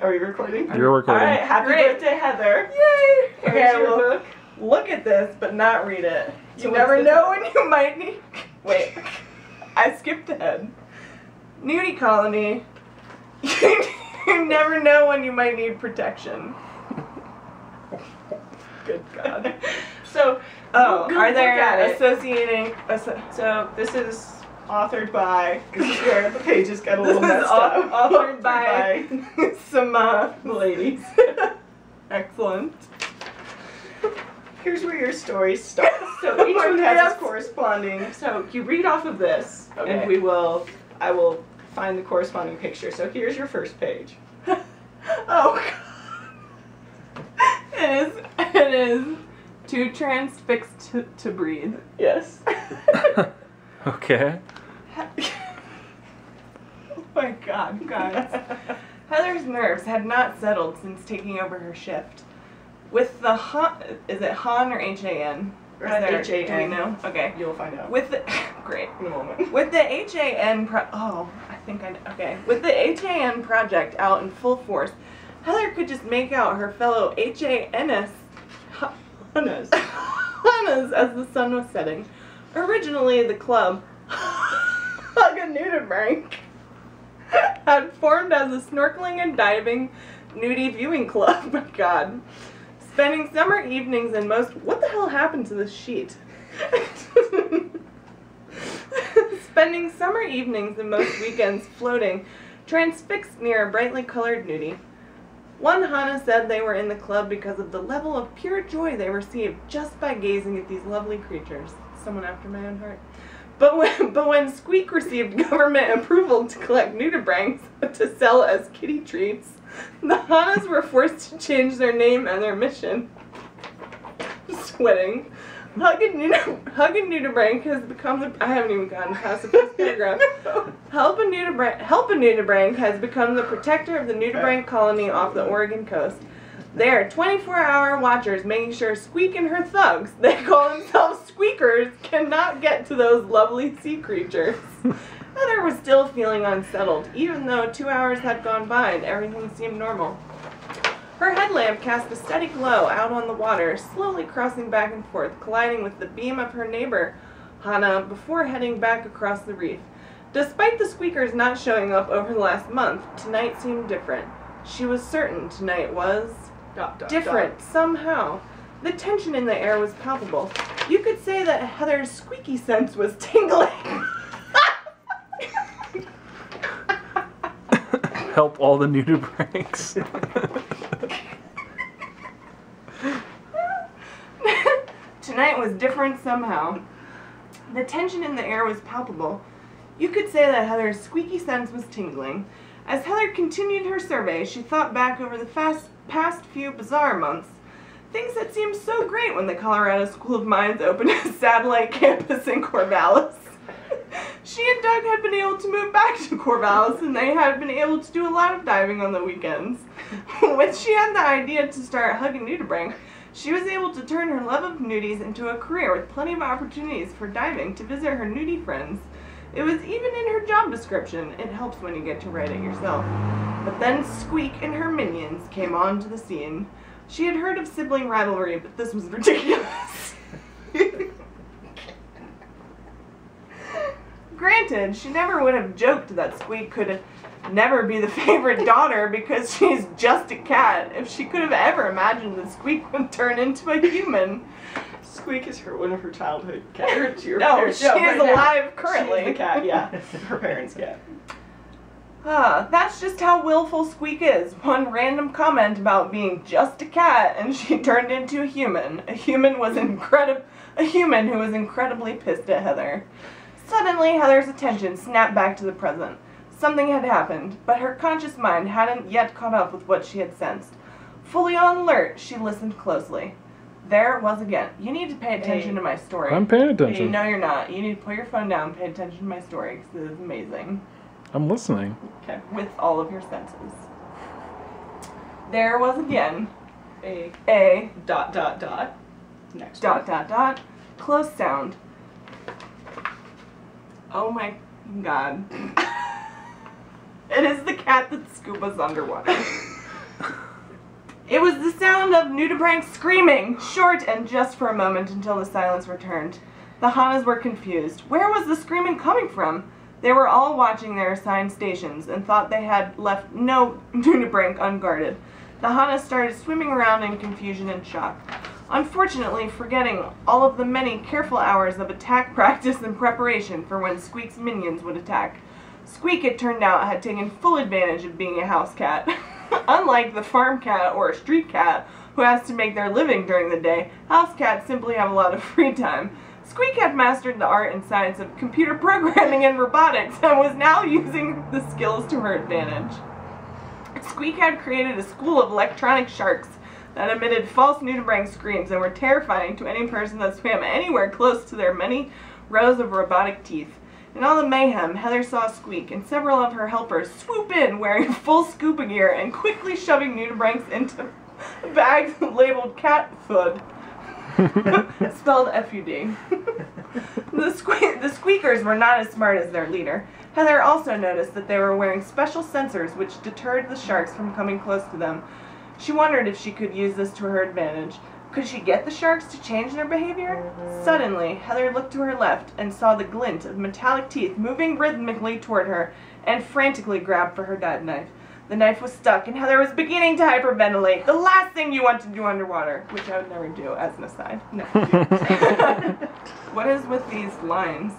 Are we recording? You're recording. Alright, happy birthday, Heather. Yay! Here's Okay, your well, book. look at this, but not read it. So You what's never this know about? when you might need... Wait, I skipped ahead. Nudie colony. You never know when you might need protection. Good God. So, Oh, Go are look there at it. associating... So this is authored by, this is where the pages got a This little is messed up. authored by some, ladies. excellent. Here's where your story starts. So each one has Yes. its corresponding. So you read off of this, Okay. and I will find the corresponding picture. So here's your first page. Oh, God. It is too transfixed to breathe. Yes. Okay. Oh my God, guys. Heather's nerves had not settled since taking over her shift. With the is it Han or H-A-N? Or is there- H-A-N. Do we know? Okay. You'll find out With the great. in a moment. With the H-A-N I think I know. Okay. With the H-A-N project out in full force, Heather could just make out her fellow H-A-N-S Hanas as the sun was setting. Originally, the club Hugga had formed as a snorkeling and diving nudie viewing club. My God. Spending summer evenings and what the hell happened to this sheet? Spending summer evenings and most weekends floating, transfixed near a brightly colored nudie. One Hana said they were in the club because of the level of pure joy they received just by gazing at these lovely creatures. Someone after my own heart. But when Squeak received government approval to collect nudibranchs to sell as kitty treats, the Hanas were forced to change their name and their mission. Sweating. Hug and Nudibranch has become the... I haven't even gotten past the first paragraph. Help a Nudibranch has become the protector of the Nudibranch colony off the Oregon coast. They are 24-hour watchers making sure Squeak and her thugs, they call themselves Squeakers, cannot get to those lovely sea creatures. Heather was still feeling unsettled, even though 2 hours had gone by and everything seemed normal. Her headlamp cast a steady glow out on the water, slowly crossing back and forth, colliding with the beam of her neighbor, Hana, before heading back across the reef. Despite the Squeakers not showing up over the last month, tonight seemed different. She was certain tonight was... different, somehow. The tension in the air was palpable. You could say that Heather's squeaky sense was tingling. Help all the nudibranchs. Tonight was different somehow. The tension in the air was palpable. You could say that Heather's squeaky sense was tingling. As Heather continued her survey, she thought back over the past few bizarre months. Things that seemed so great when the Colorado School of Mines opened a satellite campus in Corvallis. She and Doug had been able to move back to Corvallis, and they had been able to do a lot of diving on the weekends. When she had the idea to start Hugging Nudibranch, she was able to turn her love of nudies into a career with plenty of opportunities for diving to visit her nudie friends. It was even in her job description. It helps when you get to write it yourself. But then Squeak and her minions came onto the scene. She had heard of sibling rivalry, but this was ridiculous. Granted, she never would have joked that Squeak could never be the favorite daughter because she's just a cat. If she could have ever imagined that Squeak would turn into a human. Squeak is one of her childhood cats. No, she is alive currently. She's the cat, yeah. Her parents' cat. That's just how willful Squeak is. One random comment about being just a cat and she turned into a human. A human who was incredibly pissed at Heather. Suddenly, Heather's attention snapped back to the present. Something had happened, but her conscious mind hadn't yet caught up with what she had sensed. Fully on alert, she listened closely. There it was again. You need to pay attention to my story. I'm paying attention. No, you're not. You need to put your phone down and pay attention to my story because it is amazing. I'm listening. Okay. With all of your senses. There was again a dot dot dot. Next. Dot dot dot. Close sound. Oh my God. It is the cat that scoops underwater. It was the sound of Nudibranch screaming, short and just for a moment until the silence returned. The Hanas were confused. Where was the screaming coming from? They were all watching their assigned stations and thought they had left no Nudibranch unguarded. The Hanas started swimming around in confusion and shock. Unfortunately, forgetting all of the many careful hours of attack practice and preparation for when Squeak's minions would attack. Squeak, it turned out, had taken full advantage of being a house cat. Unlike the farm cat or a street cat, who has to make their living during the day, house cats simply have a lot of free time. Squeak had mastered the art and science of computer programming and robotics and was now using the skills to her advantage. Squeak had created a school of electronic sharks that emitted false Nudibranch screams and were terrifying to any person that swam anywhere close to their many rows of robotic teeth. In all the mayhem, Heather saw Squeak and several of her helpers swoop in wearing full scuba gear and quickly shoving Nudibranchs into bags labeled cat food. Spelled F-U-D. The Squeakers were not as smart as their leader. Heather also noticed that they were wearing special sensors which deterred the sharks from coming close to them. She wondered if she could use this to her advantage. Could she get the sharks to change their behavior? Suddenly, Heather looked to her left and saw the glint of metallic teeth moving rhythmically toward her and frantically grabbed for her dive knife. The knife was stuck and Heather was beginning to hyperventilate. The last thing you want to do underwater, which I would never do as an aside. No. What is with these lines?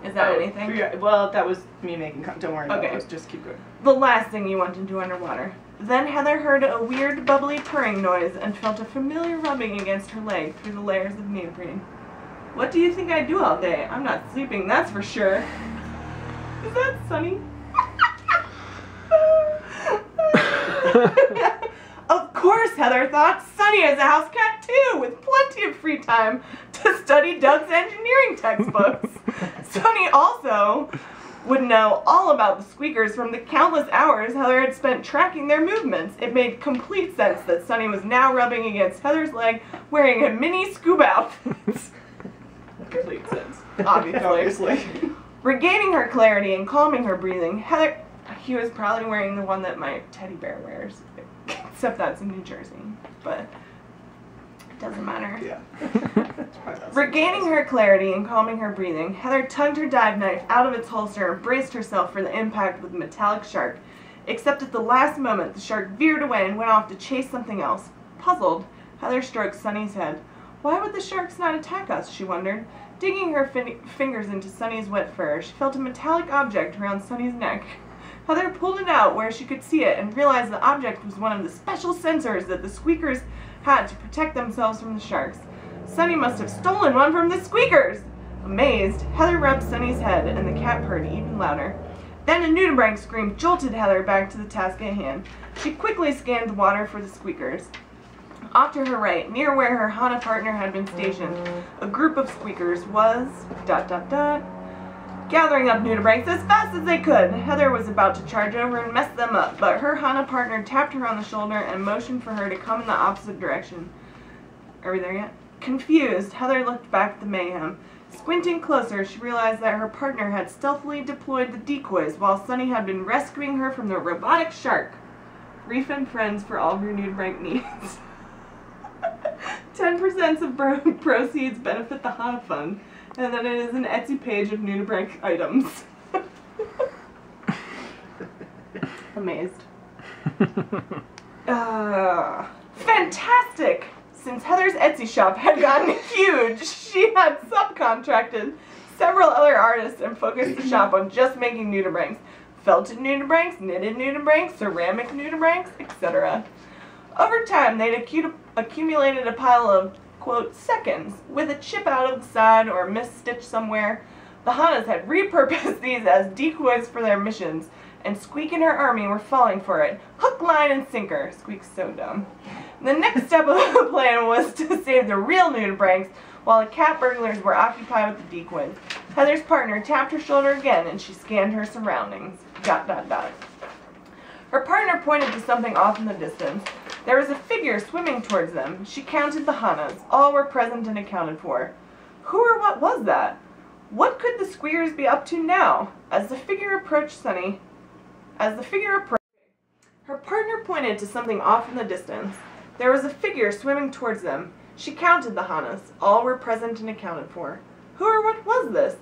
Is that anything? Yeah, well, that was me making don't worry about Okay. those, just keep going. The last thing you want to do underwater. Then Heather heard a weird, bubbly purring noise and felt a familiar rubbing against her leg through the layers of neoprene. What do you think I do all day? I'm not sleeping, that's for sure. Is that Sunny? Of course, Heather thought. Sunny is a house cat too, with plenty of free time to study Doug's engineering textbooks. Sunny also would know all about the Squeakers from the countless hours Heather had spent tracking their movements. It made complete sense that Sunny was now rubbing against Heather's leg wearing a mini scuba outfit. Complete sense, obviously. Regaining her clarity and calming her breathing, Heather... He was probably wearing the one that my teddy bear wears, except that's in New Jersey, but it doesn't matter. Yeah. Regaining her clarity and calming her breathing, Heather tugged her dive knife out of its holster and braced herself for the impact with the metallic shark. Except at the last moment, the shark veered away and went off to chase something else. Puzzled, Heather stroked Sunny's head. Why would the sharks not attack us, she wondered. Digging her fingers into Sunny's wet fur, she felt a metallic object around Sunny's neck. Heather pulled it out where she could see it and realized the object was one of the special sensors that the Squeakers had to protect themselves from the sharks. Sunny must have stolen one from the Squeakers! Amazed, Heather rubbed Sunny's head and the cat purred even louder. Then a Nudibranch scream jolted Heather back to the task at hand. She quickly scanned the water for the Squeakers. Off to her right, near where her Hana partner had been stationed, a group of Squeakers was... gathering up Nudibranchs as fast as they could. Heather was about to charge over and mess them up, but her Hana partner tapped her on the shoulder and motioned for her to come in the opposite direction. Are we there yet? Confused, Heather looked back at the mayhem. Squinting closer, she realized that her partner had stealthily deployed the decoys while Sunny had been rescuing her from the robotic shark. Reef and friends for all her Nudibranch needs. 10% of proceeds benefit the Hana Fund. And then it is an Etsy page of Nudibranch items. Amazed. Fantastic! Since Heather's Etsy shop had gotten huge, she had subcontracted several other artists and focused the shop on just making Nudibranchs. Felted Nudibranchs, knitted Nudibranchs, ceramic Nudibranchs, etc. Over time, they'd accumulated a pile of, quote, seconds, with a chip out of the side or a misstitch somewhere. The Hanas had repurposed these as decoys for their missions, and Squeak and her army were falling for it. Hook, line, and sinker. Squeak's so dumb. The next step of the plan was to save the real Nudibranchs, while the cat burglars were occupied with the decoys. Heather's partner tapped her shoulder again, and she scanned her surroundings. ... Her partner pointed to something off in the distance. There was a figure swimming towards them. She counted the Hanas. All were present and accounted for. Who or what was that? What could the Squeakers be up to now? As the figure approached, Her partner pointed to something off in the distance. There was a figure swimming towards them. She counted the Hanas. All were present and accounted for. Who or what was this?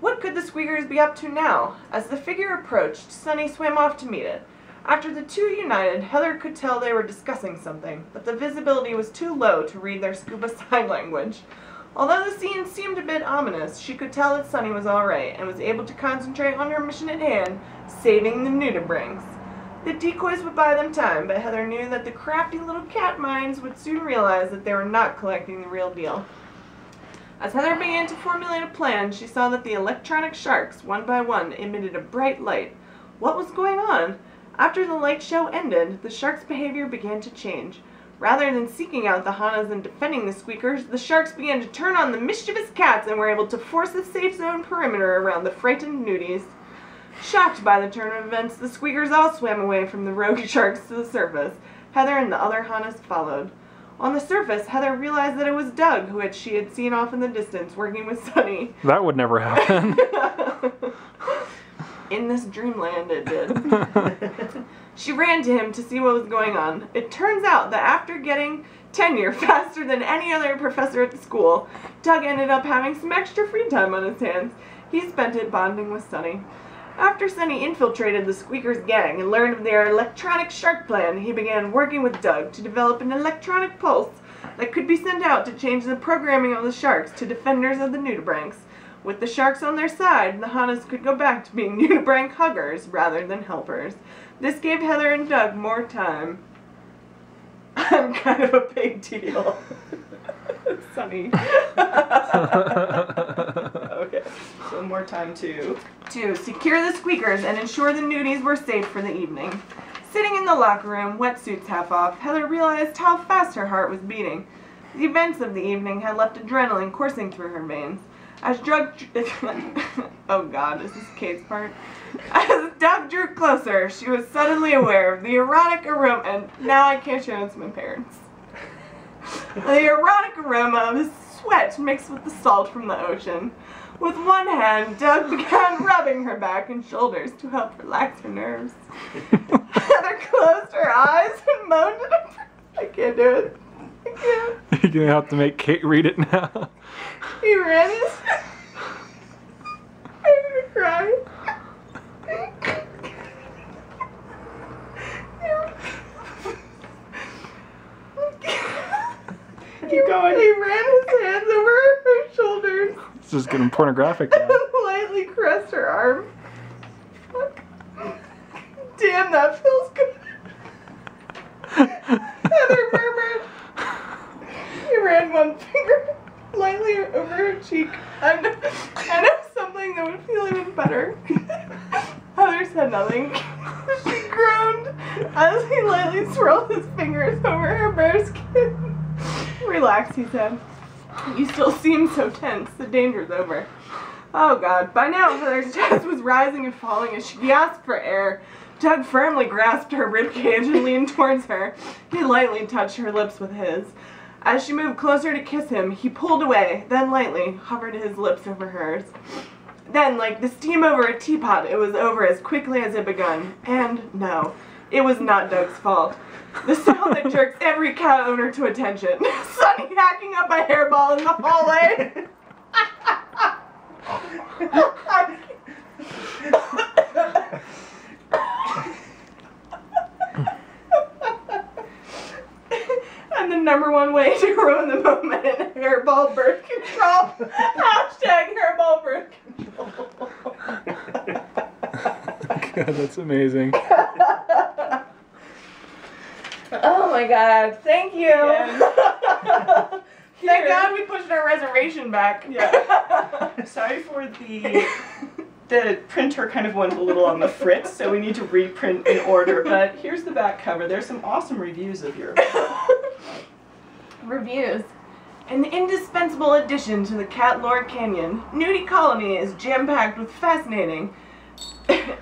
What could the Squeakers be up to now? As the figure approached, Sunny swam off to meet it. After the two united, Heather could tell they were discussing something, but the visibility was too low to read their scuba sign language. Although the scene seemed a bit ominous, she could tell that Sunny was alright and was able to concentrate on her mission at hand, saving the nudibranchs. The decoys would buy them time, but Heather knew that the crafty little cat minds would soon realize that they were not collecting the real deal. As Heather began to formulate a plan, she saw that the electronic sharks, one by one, emitted a bright light. What was going on? After the light show ended, the sharks' behavior began to change. Rather than seeking out the Hanas and defending the Squeakers, the sharks began to turn on the mischievous cats and were able to force a safe zone perimeter around the frightened nudies. Shocked by the turn of events, the Squeakers all swam away from the rogue sharks to the surface. Heather and the other Hanas followed. On the surface, Heather realized that it was Doug, who she had seen off in the distance, working with Sunny. That would never happen. In this dreamland, it did. She ran to him to see what was going on. It turns out that after getting tenure faster than any other professor at the school, Doug ended up having some extra free time on his hands. He spent it bonding with Sunny. After Sunny infiltrated the Squeakers gang and learned of their electronic shark plan, he began working with Doug to develop an electronic pulse that could be sent out to change the programming of the sharks to defenders of the nudibranchs. With the sharks on their side, the Hanas could go back to being nudibranch huggers rather than helpers. This gave Heather and Doug more time. I'm kind of a big deal. Sunny. Okay, so more time to secure the Squeakers and ensure the nudies were safe for the evening. Sitting in the locker room, wetsuits half off, Heather realized how fast her heart was beating. The events of the evening had left adrenaline coursing through her veins. As Doug oh God, is this Kate's part? As Doug drew closer, she was suddenly aware of the erotic aroma, and now I can't show it to my parents. The erotic aroma of his sweat mixed with the salt from the ocean. With one hand, Doug began rubbing her back and shoulders to help relax her nerves. Heather closed her eyes and moaned at him. I can't do it. I can't. You're gonna have to make Kate read it now. He ran his... I'm gonna cry. keep going. He ran his hands over her shoulders. It's just getting pornographic now. And lightly caressed her arm. Damn, that feels good. Heather murmured. He ran one finger lightly over her cheek. I know something that would feel even better. Heather said nothing. She groaned as he lightly swirled his fingers over her bare skin. Relax, he said. You still seem so tense. The danger's over. Oh God. By now, Heather's chest was rising and falling as she gasped for air. Doug firmly grasped her ribcage and leaned towards her. He lightly touched her lips with his. As she moved closer to kiss him, he pulled away, then lightly hovered his lips over hers. Then, like the steam over a teapot, it was over as quickly as it begun. And no, it was not Doug's fault. The sound that jerks every cat owner to attention. Sunny hacking up a hairball in the hallway. And the #1 way to ruin the moment in hairball birth control. Hashtag hairball birth control. God, that's amazing. Oh my God, thank you. Yeah. Thank God we pushed our reservation back. Yeah. Sorry for the printer kind of went a little on the fritz, so we need to reprint in order. But here's the back cover. There's some awesome reviews of your book. Reviews. An indispensable addition to the Cat Lord Canyon, Nudie Colony is jam-packed with fascinating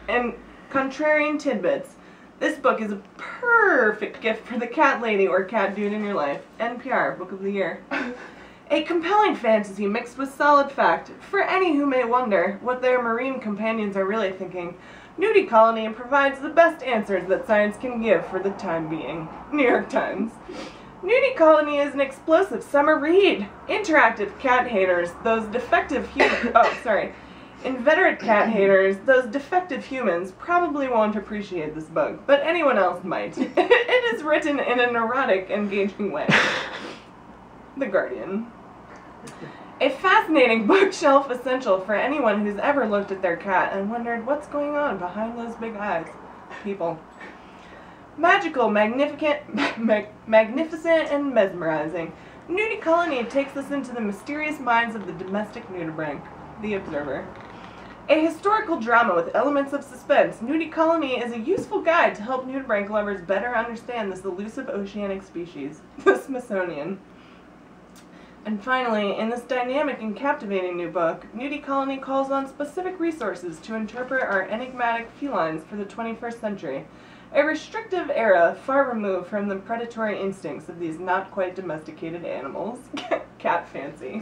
and contrarian tidbits. This book is a perfect gift for the cat lady or cat dude in your life. NPR, Book of the Year. A compelling fantasy mixed with solid fact for any who may wonder what their marine companions are really thinking. Nudie Colony provides the best answers that science can give for the time being. New York Times. Nudie Colony is an explosive summer read. Interactive cat haters, those defective inveterate cat haters, those defective humans probably won't appreciate this book, but anyone else might. It is written in a neurotic, engaging way. The Guardian. A fascinating bookshelf essential for anyone who's ever looked at their cat and wondered what's going on behind those big eyes. People. Magical, magnificent, and mesmerizing. Nudie Colony takes us into the mysterious minds of the domestic nudibranch. The Observer. A historical drama with elements of suspense, Nudie Colony is a useful guide to help nudibranch lovers better understand this elusive oceanic species. The Smithsonian. And finally, in this dynamic and captivating new book, Nudie Colony calls on specific resources to interpret our enigmatic felines for the 21st century, a restrictive era far removed from the predatory instincts of these not quite domesticated animals. Cat fancy.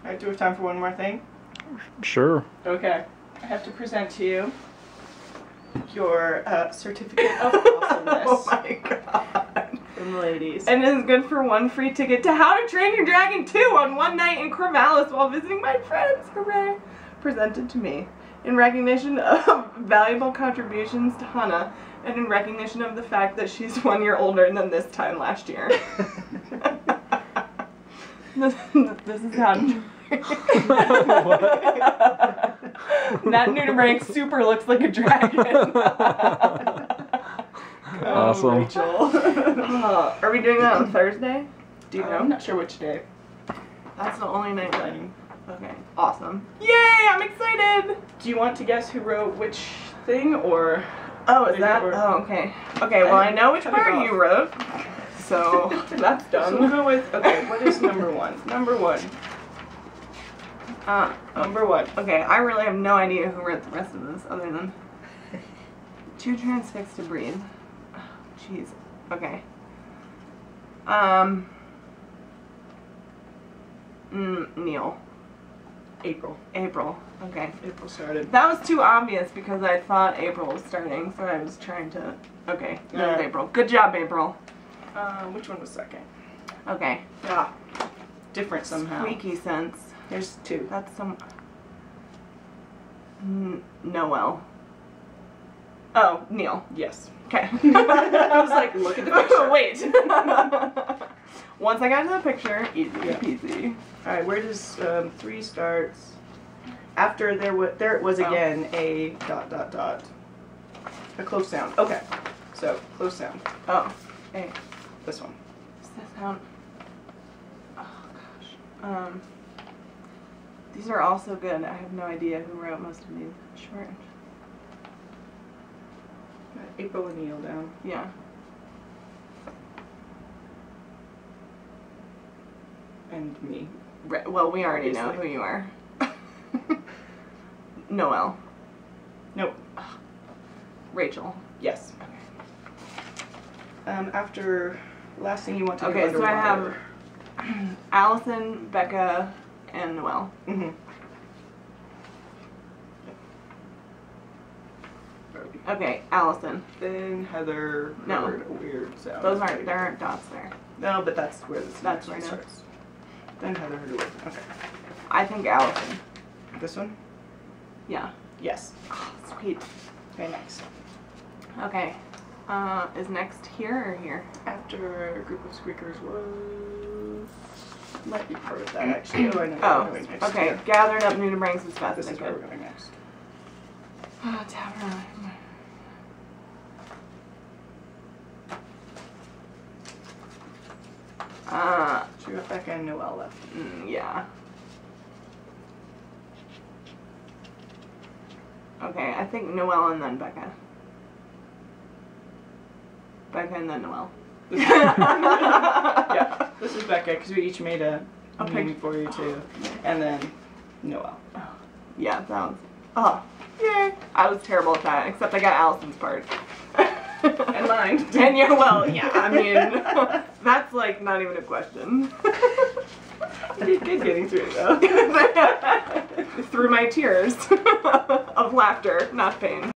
Alright, do we have time for one more thing? Sure. Okay. I have to present to you your certificate of awesomeness. Oh my god. From the ladies. And it is good for one free ticket to How to Train Your Dragon 2 on one night in Corvallis while visiting my friends. Hooray! Presented to me. In recognition of valuable contributions to Hannah, and in recognition of the fact that she's 1 year older than this time last year. This is how to That nudibranch super looks like a dragon. Awesome. Oh, Rachel. Are we doing that on Thursday? Do you know? I'm not sure which day. That's the only night that Okay, awesome. Yay, I'm excited! Do you want to guess who wrote which thing, or? Oh, is that? Oh, okay. Okay, well I know which Cut it part off. you wrote, so that's So we'll done. go with, okay, what is number one? Number one. Number one. Okay, I really have no idea who wrote the rest of this, other than too transfixed to breathe. Oh, jeez. Okay. Neil. April. April. Okay. April started. That was too obvious because I thought April was starting, so I was trying to. Okay, that was Alright. April. Good job, April. Which one was second? Okay. Ah, different somehow. Squeaky sense. There's two. That's some. Noel. Oh, Neil. Yes. Okay. I was like, look at the picture. Wait. Once I got to the picture, easy peasy. All right, where does 3 starts? After there it was Oh. again a ... A close sound. Okay, so close sound. Oh, hey. This one. Does that sound? Oh gosh. These are all so good. I have no idea who wrote most of these. Short. April and Neil down. Yeah. And me. Well, we already know who Obviously. you are. Noel. Nope. Rachel. Yes. After last thing you want to Okay, do so I have underwater. Allison, Becca, and Noel. Mm-hmm. Okay, Allison. Then Heather No. heard a weird sound. There aren't dots there. No, but that's where this That's next one where it starts. Then Heather heard a weird. Okay. I think Allison. This one? Yeah. Yes. Oh, sweet. Okay, next. Okay. Is next here or here? After a group of squeakers was... Might be part of that, actually. Oh, I know Oh, what we're going next. okay. Yeah. Gathered up nudibranchs as fast This as I is where could. we're going next. Tavern. So we got Becca and Noelle left. Yeah. Okay, I think Noelle and then Becca. Becca and then Noelle. Yeah, this is Becca, because we each made a picture. name for you, too. And then Noelle. Yeah, that was. Oh, yay! I was terrible at that, except I got Allison's part. And mine. And yeah, well, yeah, I mean, that's like not even a question. You did good getting through it though. Through my tears of laughter, not pain.